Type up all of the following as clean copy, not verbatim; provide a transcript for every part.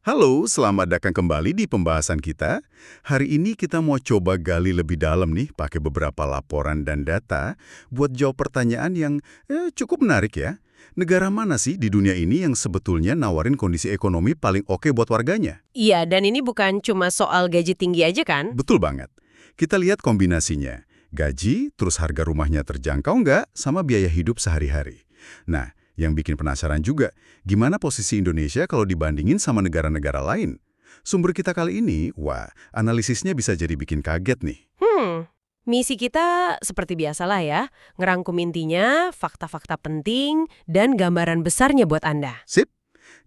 Halo, selamat datang kembali di pembahasan kita. Hari ini kita mau coba gali lebih dalam nih pakai beberapa laporan dan data buat jawab pertanyaan yang cukup menarik ya. Negara mana sih di dunia ini yang sebetulnya nawarin kondisi ekonomi paling oke buat warganya? Iya, dan ini bukan cuma soal gaji tinggi aja kan? Betul banget. Kita lihat kombinasinya. Gaji, terus harga rumahnya terjangkau nggak, sama biaya hidup sehari-hari. Nah, yang bikin penasaran juga, gimana posisi Indonesia kalau dibandingin sama negara-negara lain? Sumber kita kali ini, wah, analisisnya bisa jadi bikin kaget nih. Misi kita seperti biasalah ya, ngerangkum intinya, fakta-fakta penting, dan gambaran besarnya buat Anda. Sip?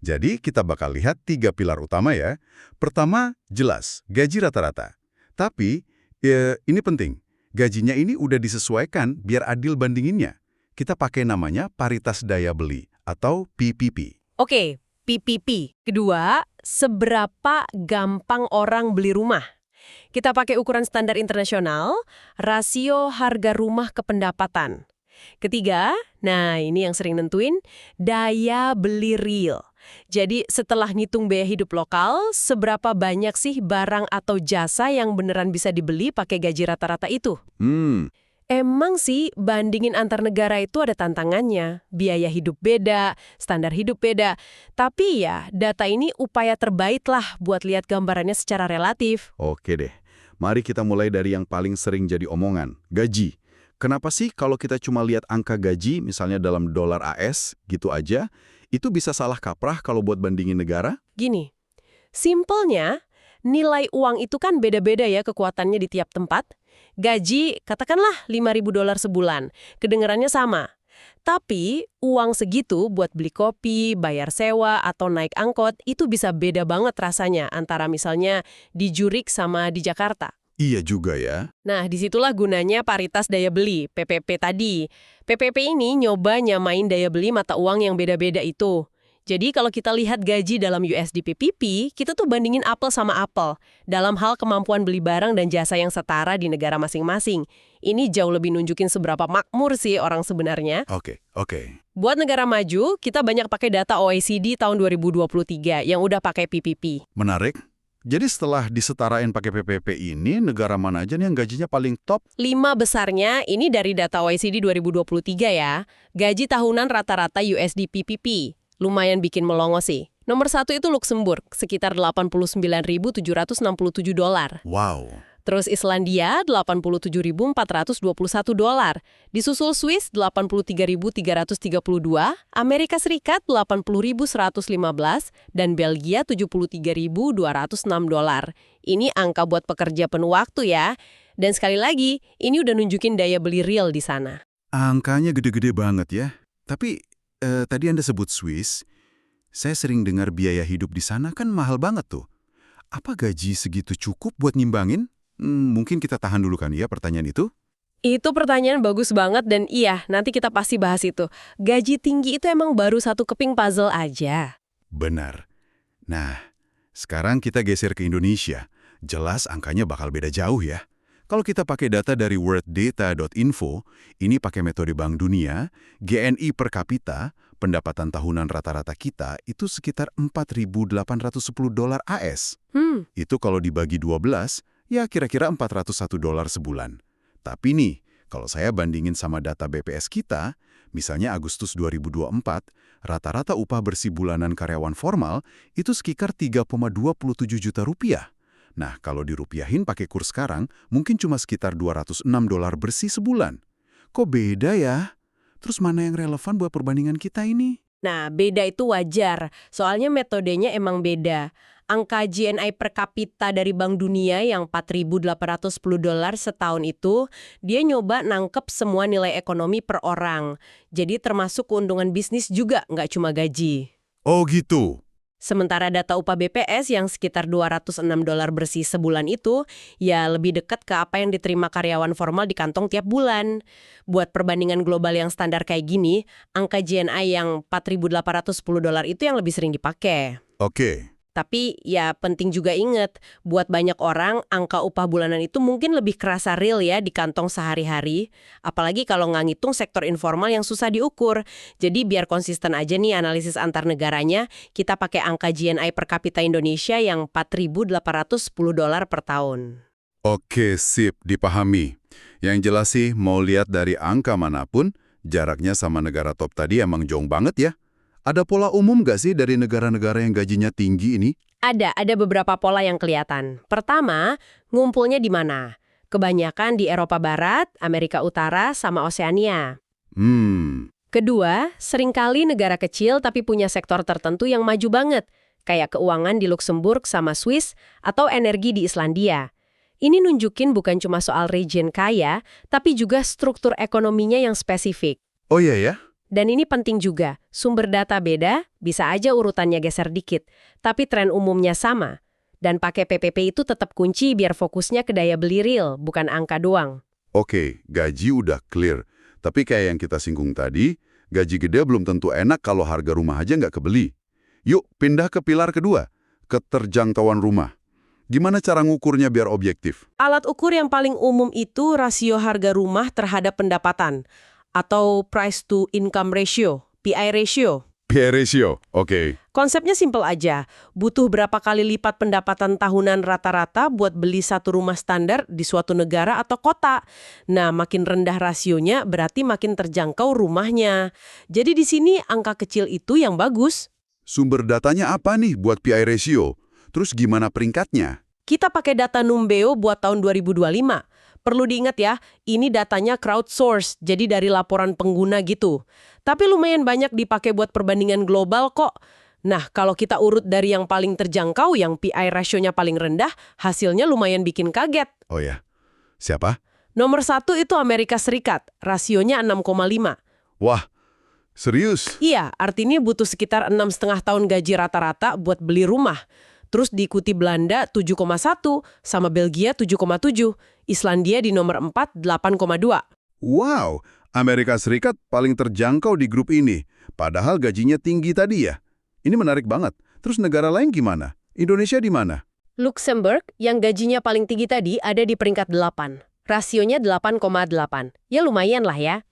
Jadi kita bakal lihat 3 pilar utama ya. Pertama, jelas, gaji rata-rata. Tapi, ini penting, gajinya ini udah disesuaikan biar adil bandinginnya. Kita pakai namanya paritas daya beli atau PPP. Oke, PPP. Kedua, seberapa gampang orang beli rumah? Kita pakai ukuran standar internasional, rasio harga rumah ke pendapatan. Ketiga, nah ini yang sering nentuin, daya beli real. Jadi setelah ngitung biaya hidup lokal, seberapa banyak sih barang atau jasa yang beneran bisa dibeli pakai gaji rata-rata itu? Emang sih, bandingin antar negara itu ada tantangannya. Biaya hidup beda, standar hidup beda. Tapi ya, data ini upaya terbaik lah buat lihat gambarannya secara relatif. Oke deh, mari kita mulai dari yang paling sering jadi omongan, gaji. Kenapa sih kalau kita cuma lihat angka gaji, misalnya dalam dolar AS, gitu aja, itu bisa salah kaprah kalau buat bandingin negara? Gini, simpelnya, nilai uang itu kan beda-beda ya kekuatannya di tiap tempat. Gaji, katakanlah $5.000 sebulan, kedengarannya sama. Tapi, uang segitu buat beli kopi, bayar sewa, atau naik angkot, itu bisa beda banget rasanya antara misalnya di Zurich sama di Jakarta. Iya juga ya. Nah, disitulah gunanya paritas daya beli, PPP tadi. PPP ini nyoba nyamain daya beli mata uang yang beda-beda itu. Jadi kalau kita lihat gaji dalam USD PPP, kita tuh bandingin apel sama apel dalam hal kemampuan beli barang dan jasa yang setara di negara masing-masing. Ini jauh lebih nunjukin seberapa makmur sih orang sebenarnya. Oke. Buat negara maju, kita banyak pakai data OECD tahun 2023 yang udah pakai PPP. Menarik. Jadi setelah disetarain pakai PPP ini, negara mana aja nih yang gajinya paling top? 5 besarnya ini dari data OECD 2023 ya. Gaji tahunan rata-rata USD PPP. Lumayan bikin melongo sih. Nomor 1 itu Luxembourg, sekitar $89.767. Wow. Terus Islandia, $87.421. Disusul Swiss, $83.332. Amerika Serikat, $80.115. Dan Belgia, $73.206. Ini angka buat pekerja penuh waktu ya. Dan sekali lagi, ini udah nunjukin daya beli real di sana. Angkanya gede-gede banget ya. Tapi tadi Anda sebut Swiss, saya sering dengar biaya hidup di sana kan mahal banget tuh. Apa gaji segitu cukup buat ngimbangin? Mungkin kita tahan dulu kan ya pertanyaan itu? Itu pertanyaan bagus banget dan iya, nanti kita pasti bahas itu. Gaji tinggi itu emang baru satu keping puzzle aja. Benar. Nah, sekarang kita geser ke Indonesia. Jelas angkanya bakal beda jauh ya. Kalau kita pakai data dari worlddata.info, ini pakai metode Bank Dunia, GNI per kapita, pendapatan tahunan rata-rata kita itu sekitar $4.810 AS. Itu kalau dibagi 12, ya kira-kira $401 sebulan. Tapi nih, kalau saya bandingin sama data BPS kita, misalnya Agustus 2024, rata-rata upah bersih bulanan karyawan formal itu sekitar 3,27 juta rupiah. Nah, kalau dirupiahin pakai kurs sekarang, mungkin cuma sekitar $206 bersih sebulan. Kok beda ya? Terus mana yang relevan buat perbandingan kita ini? Nah, beda itu wajar, soalnya metodenya emang beda. Angka GNI per kapita dari Bank Dunia yang $4.810 setahun itu, dia nyoba nangkep semua nilai ekonomi per orang. Jadi termasuk keuntungan bisnis juga, nggak cuma gaji. Oh gitu. Sementara data upah BPS yang sekitar $206 bersih sebulan itu, ya lebih dekat ke apa yang diterima karyawan formal di kantong tiap bulan. Buat perbandingan global yang standar kayak gini, angka GNI yang $4.810 itu yang lebih sering dipakai. Oke, Tapi ya penting juga ingat, buat banyak orang angka upah bulanan itu mungkin lebih kerasa real ya di kantong sehari-hari. Apalagi kalau nggak ngitung sektor informal yang susah diukur. Jadi biar konsisten aja nih analisis antar negaranya, kita pakai angka GNI per kapita Indonesia yang $4.810 per tahun. Oke, sip, dipahami. Yang jelas sih, mau lihat dari angka manapun, jaraknya sama negara top tadi emang jauh banget ya. Ada pola umum nggak sih dari negara-negara yang gajinya tinggi ini? Ada beberapa pola yang kelihatan. Pertama, ngumpulnya di mana? Kebanyakan di Eropa Barat, Amerika Utara, sama Oseania. Kedua, seringkali negara kecil tapi punya sektor tertentu yang maju banget, kayak keuangan di Luxembourg sama Swiss atau energi di Islandia. Ini nunjukin bukan cuma soal region kaya, tapi juga struktur ekonominya yang spesifik. Oh iya ya? Dan ini penting juga, sumber data beda, bisa aja urutannya geser dikit, tapi tren umumnya sama. Dan pakai PPP itu tetap kunci biar fokusnya ke daya beli real, bukan angka doang. Oke, gaji udah clear. Tapi kayak yang kita singgung tadi, gaji gede belum tentu enak kalau harga rumah aja nggak kebeli. Yuk, pindah ke pilar kedua, keterjangkauan rumah. Gimana cara ngukurnya biar objektif? Alat ukur yang paling umum itu rasio harga rumah terhadap pendapatan, atau price to income ratio, PI ratio. PI ratio, oke. Konsepnya simpel aja, butuh berapa kali lipat pendapatan tahunan rata-rata buat beli satu rumah standar di suatu negara atau kota. Nah, makin rendah rasionya berarti makin terjangkau rumahnya. Jadi di sini angka kecil itu yang bagus. Sumber datanya apa nih buat PI ratio? Terus gimana peringkatnya? Kita pakai data Numbeo buat tahun 2025. Perlu diingat ya, ini datanya crowdsource, jadi dari laporan pengguna gitu. Tapi lumayan banyak dipakai buat perbandingan global kok. Nah, kalau kita urut dari yang paling terjangkau, yang PI ratio-nya paling rendah, hasilnya lumayan bikin kaget. Oh ya, siapa? Nomor 1 itu Amerika Serikat, rasionya 6,5. Wah, serius? Iya, artinya butuh sekitar 6,5 tahun gaji rata-rata buat beli rumah. Terus diikuti Belanda 7,1, sama Belgia 7,7. Islandia di nomor 4, 8,2. Wow, Amerika Serikat paling terjangkau di grup ini. Padahal gajinya tinggi tadi ya. Ini menarik banget. Terus negara lain gimana? Indonesia di mana? Luxembourg, yang gajinya paling tinggi tadi, ada di peringkat 8. Rasionya 8,8. Ya lumayan lah ya.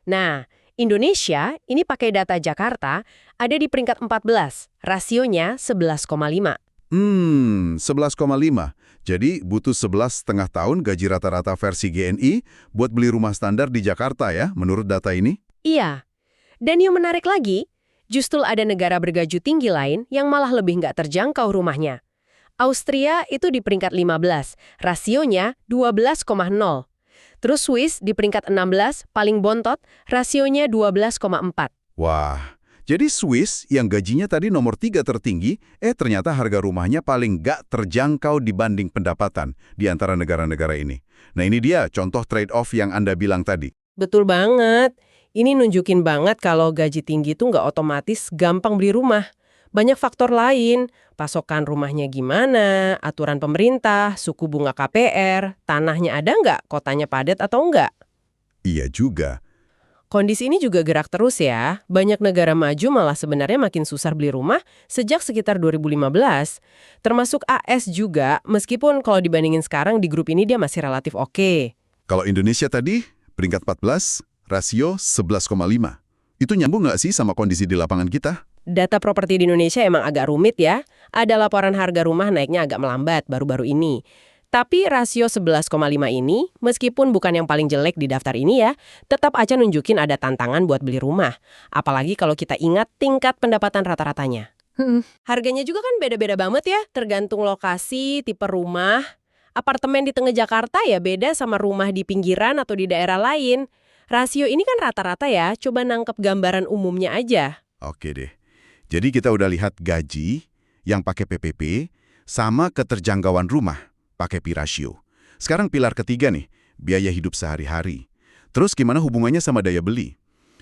Nah, Indonesia, ini pakai data Jakarta, ada di peringkat 14. Rasionya 11,5. 11,5. Jadi butuh 11,5 tahun gaji rata-rata versi GNI buat beli rumah standar di Jakarta ya, menurut data ini? Iya. Dan yang menarik lagi, justru ada negara bergaji tinggi lain yang malah lebih nggak terjangkau rumahnya. Austria itu di peringkat 15, rasionya 12,0. Terus Swiss di peringkat 16, paling bontot, rasionya 12,4. Wah, jadi Swiss yang gajinya tadi nomor 3 tertinggi, ternyata harga rumahnya paling nggak terjangkau dibanding pendapatan di antara negara-negara ini. Nah ini dia contoh trade-off yang Anda bilang tadi. Betul banget. Ini nunjukin banget kalau gaji tinggi itu nggak otomatis gampang beli rumah. Banyak faktor lain, pasokan rumahnya gimana, aturan pemerintah, suku bunga KPR, tanahnya ada nggak, kotanya padat atau nggak. Iya juga. Kondisi ini juga gerak terus ya. Banyak negara maju malah sebenarnya makin susah beli rumah sejak sekitar 2015. Termasuk AS juga, meskipun kalau dibandingin sekarang di grup ini dia masih relatif oke. Kalau Indonesia tadi, peringkat 14, rasio 11,5. Itu nyambung nggak sih sama kondisi di lapangan kita? Data properti di Indonesia emang agak rumit ya. Ada laporan harga rumah naiknya agak melambat baru-baru ini. Tapi rasio 11,5 ini, meskipun bukan yang paling jelek di daftar ini ya, tetap aja nunjukin ada tantangan buat beli rumah. Apalagi kalau kita ingat tingkat pendapatan rata-ratanya. Harganya juga kan beda-beda banget ya, tergantung lokasi, tipe rumah. Apartemen di tengah Jakarta ya beda sama rumah di pinggiran atau di daerah lain. Rasio ini kan rata-rata ya, coba nangkep gambaran umumnya aja. Oke deh. Jadi kita udah lihat gaji yang pakai PPP sama keterjangkauan rumah pakai PI ratio. Sekarang pilar ketiga nih, biaya hidup sehari-hari. Terus gimana hubungannya sama daya beli?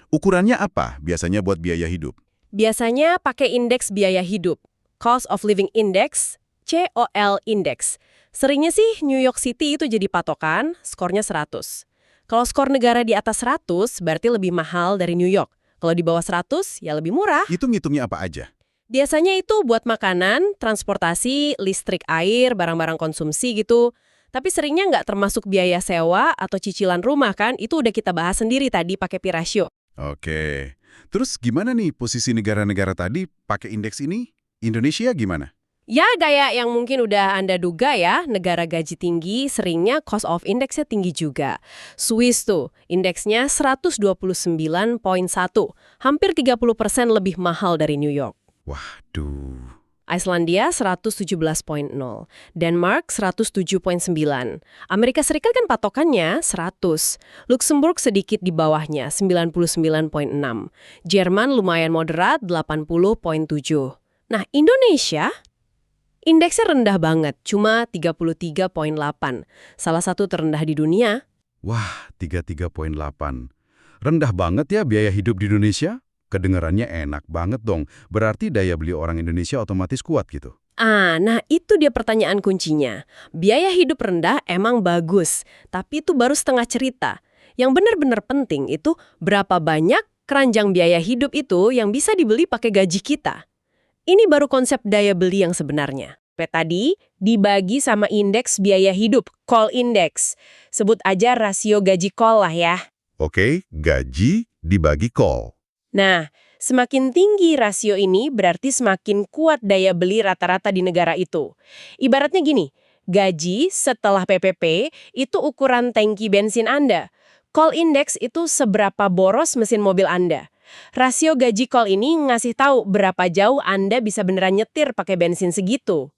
Ukurannya apa biasanya buat biaya hidup? Biasanya pakai indeks biaya hidup, Cost of Living Index, COL Index. Seringnya sih New York City itu jadi patokan, skornya 100. Kalau skor negara di atas 100, berarti lebih mahal dari New York. Kalau di bawah 100, ya lebih murah. Itu ngitungnya apa aja? Biasanya itu buat makanan, transportasi, listrik, air, barang-barang konsumsi gitu. Tapi seringnya nggak termasuk biaya sewa atau cicilan rumah kan, itu udah kita bahas sendiri tadi pakai P rasio. Oke. Terus gimana nih posisi negara-negara tadi pakai indeks ini? Indonesia gimana? Ya, kayak yang mungkin udah Anda duga ya, negara gaji tinggi seringnya cost of index-nya tinggi juga. Swiss tuh, indeksnya 129,1, hampir 30% lebih mahal dari New York. Waduh. Islandia 117,0, Denmark 107,9, Amerika Serikat kan patokannya 100, Luxembourg sedikit di bawahnya 99,6, Jerman lumayan moderat 80,7. Nah, Indonesia indeksnya rendah banget, cuma 33,8, salah satu terendah di dunia. Wah, 33,8. Rendah banget ya biaya hidup di Indonesia? Kedengarannya enak banget dong. Berarti daya beli orang Indonesia otomatis kuat gitu. Nah itu dia pertanyaan kuncinya. Biaya hidup rendah emang bagus, tapi itu baru setengah cerita. Yang benar-benar penting itu berapa banyak keranjang biaya hidup itu yang bisa dibeli pakai gaji kita. Ini baru konsep daya beli yang sebenarnya. Tadi dibagi sama indeks biaya hidup, call index. Sebut aja rasio gaji call lah ya. Oke, gaji dibagi call. Nah, semakin tinggi rasio ini berarti semakin kuat daya beli rata-rata di negara itu. Ibaratnya gini, gaji setelah PPP itu ukuran tangki bensin Anda. Call index itu seberapa boros mesin mobil Anda. Rasio gaji call ini ngasih tahu berapa jauh Anda bisa beneran nyetir pakai bensin segitu.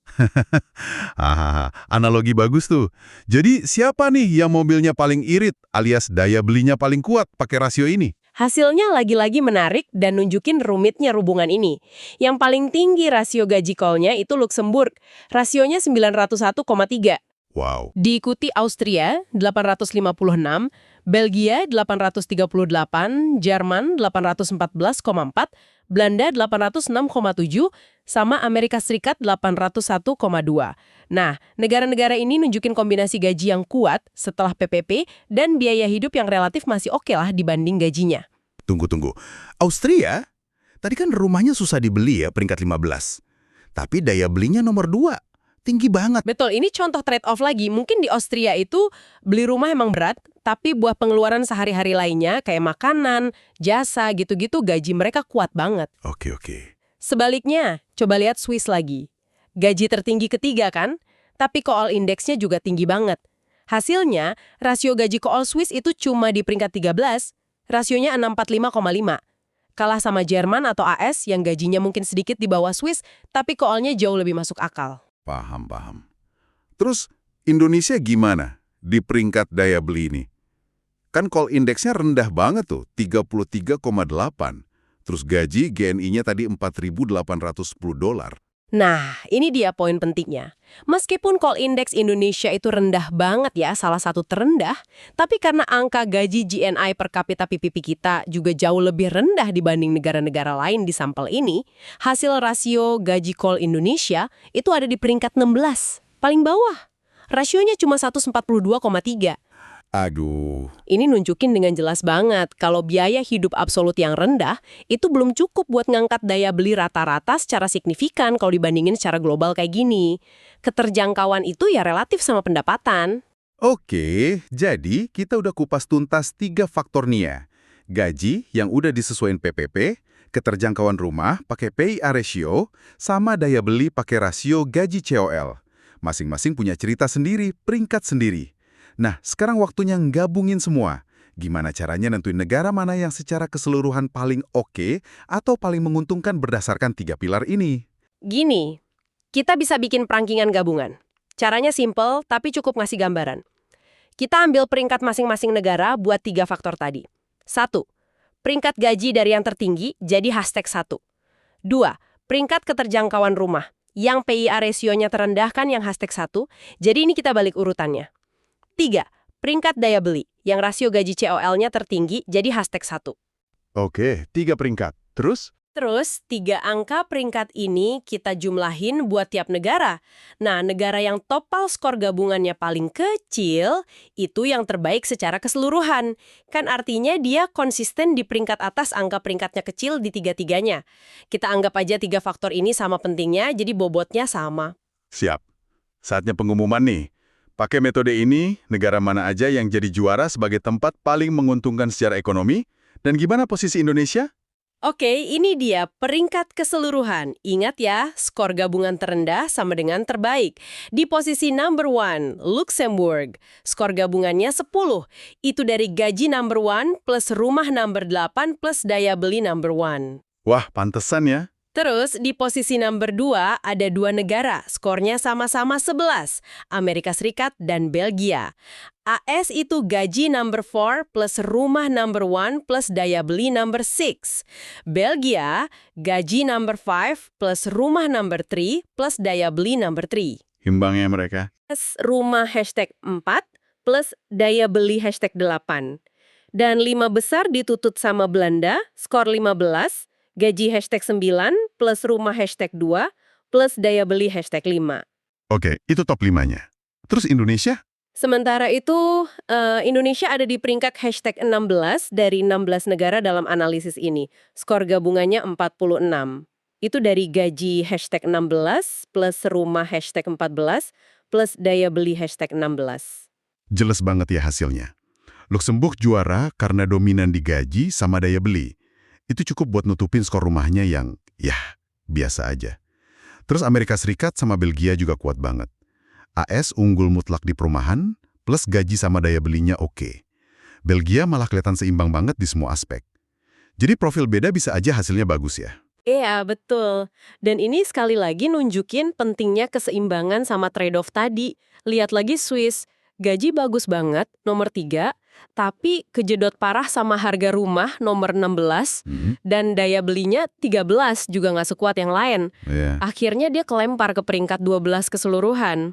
Analogi bagus tuh. Jadi siapa nih yang mobilnya paling irit alias daya belinya paling kuat pakai rasio ini? Hasilnya lagi-lagi menarik dan nunjukin rumitnya hubungan ini. Yang paling tinggi rasio gaji call-nya itu Luxembourg. Rasionya 901,3. Wow. Diikuti Austria 856, Belgia 838, Jerman 814,4, Belanda 806,7, sama Amerika Serikat 801,2. Nah, negara-negara ini nunjukin kombinasi gaji yang kuat setelah PPP dan biaya hidup yang relatif masih oke lah dibanding gajinya. Tunggu. Austria? Tadi kan rumahnya susah dibeli ya, peringkat 15. Tapi daya belinya nomor 2. Tinggi banget. Betul, ini contoh trade-off lagi. Mungkin di Austria itu beli rumah emang berat, tapi buat pengeluaran sehari-hari lainnya kayak makanan, jasa, gitu-gitu gaji mereka kuat banget. Oke. Sebaliknya, coba lihat Swiss lagi. Gaji tertinggi ketiga kan? Tapi koal indeksnya juga tinggi banget. Hasilnya, rasio gaji koal Swiss itu cuma di peringkat 13, rasionya 645,5. Kalah sama Jerman atau AS yang gajinya mungkin sedikit di bawah Swiss, tapi koalnya jauh lebih masuk akal. Paham. Terus Indonesia gimana di peringkat daya beli ini? Kan call indeksnya rendah banget tuh, 33,8. Terus gaji GNI-nya tadi $4.810. Nah, ini dia poin pentingnya. Meskipun call index Indonesia itu rendah banget ya, salah satu terendah, tapi karena angka gaji GNI per kapita PPP kita juga jauh lebih rendah dibanding negara-negara lain di sampel ini, hasil rasio gaji call Indonesia itu ada di peringkat 16, paling bawah. Rasionya cuma 142,3. Aduh. Ini nunjukin dengan jelas banget kalau biaya hidup absolut yang rendah itu belum cukup buat ngangkat daya beli rata-rata secara signifikan kalau dibandingin secara global kayak gini. Keterjangkauan itu ya relatif sama pendapatan. Oke, jadi kita udah kupas tuntas 3 faktor nih ya. Gaji yang udah disesuaikan PPP, keterjangkauan rumah pakai PIA ratio, sama daya beli pakai rasio gaji COL. Masing-masing punya cerita sendiri, peringkat sendiri. Nah, sekarang waktunya gabungin semua. Gimana caranya nentuin negara mana yang secara keseluruhan paling oke atau paling menguntungkan berdasarkan 3 pilar ini? Gini, kita bisa bikin perangkingan gabungan. Caranya simple, tapi cukup ngasih gambaran. Kita ambil peringkat masing-masing negara buat 3 faktor tadi. 1. Peringkat gaji dari yang tertinggi jadi hashtag 1. 2. Peringkat keterjangkauan rumah. Yang PIA rasionya terendah kan yang hashtag 1, jadi ini kita balik urutannya. 3. Peringkat daya beli, yang rasio gaji COL-nya tertinggi jadi hashtag 1. Oke, 3 peringkat. Terus? Terus, 3 angka peringkat ini kita jumlahin buat tiap negara. Nah, negara yang total skor gabungannya paling kecil, itu yang terbaik secara keseluruhan. Kan artinya dia konsisten di peringkat atas angka peringkatnya kecil di tiga-tiganya. Kita anggap aja 3 faktor ini sama pentingnya, jadi bobotnya sama. Siap. Saatnya pengumuman nih. Pakai metode ini, negara mana aja yang jadi juara sebagai tempat paling menguntungkan secara ekonomi? Dan gimana posisi Indonesia? Oke, ini dia peringkat keseluruhan. Ingat ya, skor gabungan terendah sama dengan terbaik. Di posisi number 1, Luxembourg. Skor gabungannya 10. Itu dari gaji number 1 plus rumah number 8 plus daya beli number 1. Wah, pantesan ya. Terus, di posisi number 2 ada 2 negara, skornya sama-sama 11, Amerika Serikat dan Belgia. AS itu gaji number 4 plus rumah number 1 plus daya beli number 6. Belgia, gaji number 5 plus rumah number 3 plus daya beli number 3. Imbangnya mereka. Rumah hashtag 4 plus daya beli hashtag 8. Dan 5 besar ditutut sama Belanda, skor 15, gaji hashtag 9 plus rumah hashtag 2 plus daya beli hashtag 5. Oke, itu top 5-nya. Terus Indonesia? Sementara itu, Indonesia ada di peringkat hashtag 16 dari 16 negara dalam analisis ini. Skor gabungannya 46. Itu dari gaji hashtag 16 plus rumah hashtag 14 plus daya beli hashtag 16. Jelas banget ya hasilnya. Luxembourg juara karena dominan di gaji sama daya beli. Itu cukup buat nutupin skor rumahnya yang, ya, biasa aja. Terus Amerika Serikat sama Belgia juga kuat banget. AS unggul mutlak di perumahan, plus gaji sama daya belinya oke. Belgia malah kelihatan seimbang banget di semua aspek. Jadi profil beda bisa aja hasilnya bagus ya. Iya, betul. Dan ini sekali lagi nunjukin pentingnya keseimbangan sama trade-off tadi. Lihat lagi Swiss, gaji bagus banget, nomor 3, tapi kejedot parah sama harga rumah nomor 16, dan daya belinya 13 juga nggak sekuat yang lain. Iya. Akhirnya dia kelempar ke peringkat 12 keseluruhan.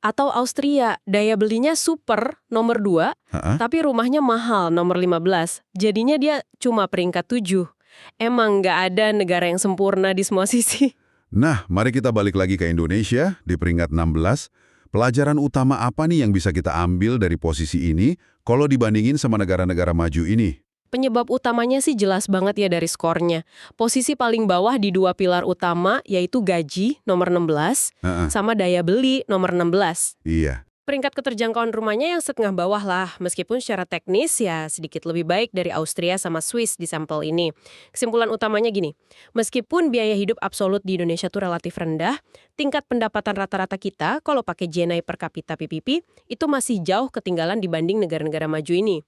Atau Austria, daya belinya super, nomor 2, tapi rumahnya mahal, nomor 15. Jadinya dia cuma peringkat 7. Emang nggak ada negara yang sempurna di semua sisi. Nah, mari kita balik lagi ke Indonesia di peringkat 16. Pelajaran utama apa nih yang bisa kita ambil dari posisi ini kalau dibandingin sama negara-negara maju ini? Penyebab utamanya sih jelas banget ya dari skornya. Posisi paling bawah di 2 pilar utama yaitu gaji nomor 16 sama daya beli nomor 16. Iya. Peringkat keterjangkauan rumahnya yang setengah bawah lah, meskipun secara teknis ya sedikit lebih baik dari Austria sama Swiss di sampel ini. Kesimpulan utamanya gini, meskipun biaya hidup absolut di Indonesia tuh relatif rendah, tingkat pendapatan rata-rata kita kalau pakai GNI per kapita PPP itu masih jauh ketinggalan dibanding negara-negara maju ini.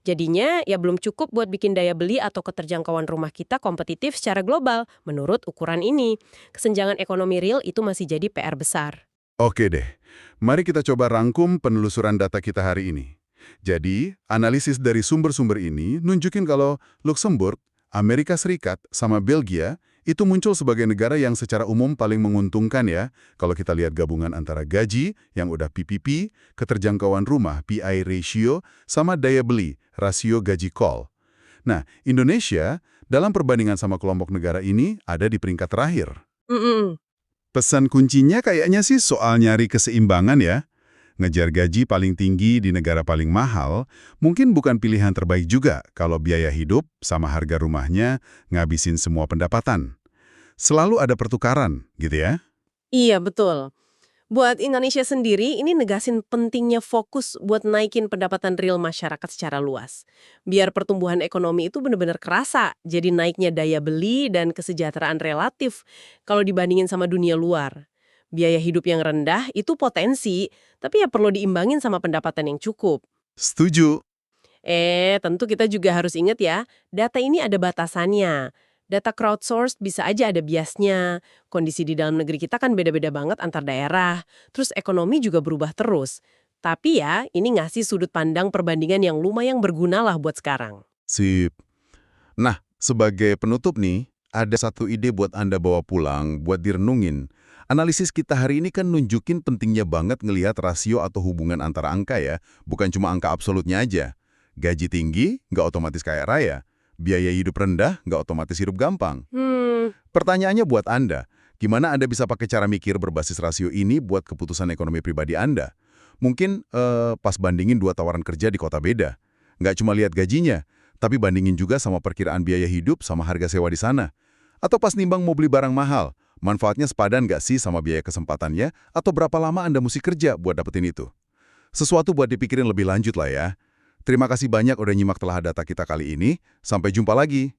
Jadinya ya belum cukup buat bikin daya beli atau keterjangkauan rumah kita kompetitif secara global menurut ukuran ini. Kesenjangan ekonomi real itu masih jadi PR besar. Oke deh, mari kita coba rangkum penelusuran data kita hari ini. Jadi, analisis dari sumber-sumber ini nunjukin kalau Luxembourg, Amerika Serikat, sama Belgia itu muncul sebagai negara yang secara umum paling menguntungkan ya, kalau kita lihat gabungan antara gaji, yang udah PPP, keterjangkauan rumah, PI ratio, sama daya beli, rasio gaji call. Nah, Indonesia, dalam perbandingan sama kelompok negara ini, ada di peringkat terakhir. Pesan kuncinya kayaknya sih soal nyari keseimbangan ya. Ngejar gaji paling tinggi di negara paling mahal mungkin bukan pilihan terbaik juga kalau biaya hidup sama harga rumahnya ngabisin semua pendapatan. Selalu ada pertukaran, gitu ya? Iya, betul. Buat Indonesia sendiri, ini negasin pentingnya fokus buat naikin pendapatan real masyarakat secara luas. Biar pertumbuhan ekonomi itu benar-benar kerasa, jadi naiknya daya beli dan kesejahteraan relatif kalau dibandingin sama dunia luar. Biaya hidup yang rendah itu potensi, tapi ya perlu diimbangin sama pendapatan yang cukup. Setuju. Tentu kita juga harus ingat ya, data ini ada batasannya. Data crowdsourced bisa aja ada biasnya. Kondisi di dalam negeri kita kan beda-beda banget antar daerah. Terus ekonomi juga berubah terus. Tapi ya, ini ngasih sudut pandang perbandingan yang lumayan berguna lah buat sekarang. Sip. Nah, sebagai penutup nih, ada satu ide buat Anda bawa pulang, buat direnungin. Analisis kita hari ini kan nunjukin pentingnya banget ngelihat rasio atau hubungan antara angka ya, bukan cuma angka absolutnya aja. Gaji tinggi, nggak otomatis kaya raya. Biaya hidup rendah nggak otomatis hidup gampang. Hmm, Pertanyaannya buat Anda, gimana Anda bisa pakai cara mikir berbasis rasio ini buat keputusan ekonomi pribadi Anda? Mungkin pas bandingin dua tawaran kerja di kota beda. Nggak cuma lihat gajinya, tapi bandingin juga sama perkiraan biaya hidup sama harga sewa di sana. Atau pas nimbang mau beli barang mahal, manfaatnya sepadan nggak sih sama biaya kesempatannya? Atau berapa lama Anda mesti kerja buat dapetin itu? Sesuatu buat dipikirin lebih lanjut lah ya. Terima kasih banyak udah nyimak telah data kita kali ini. Sampai jumpa lagi.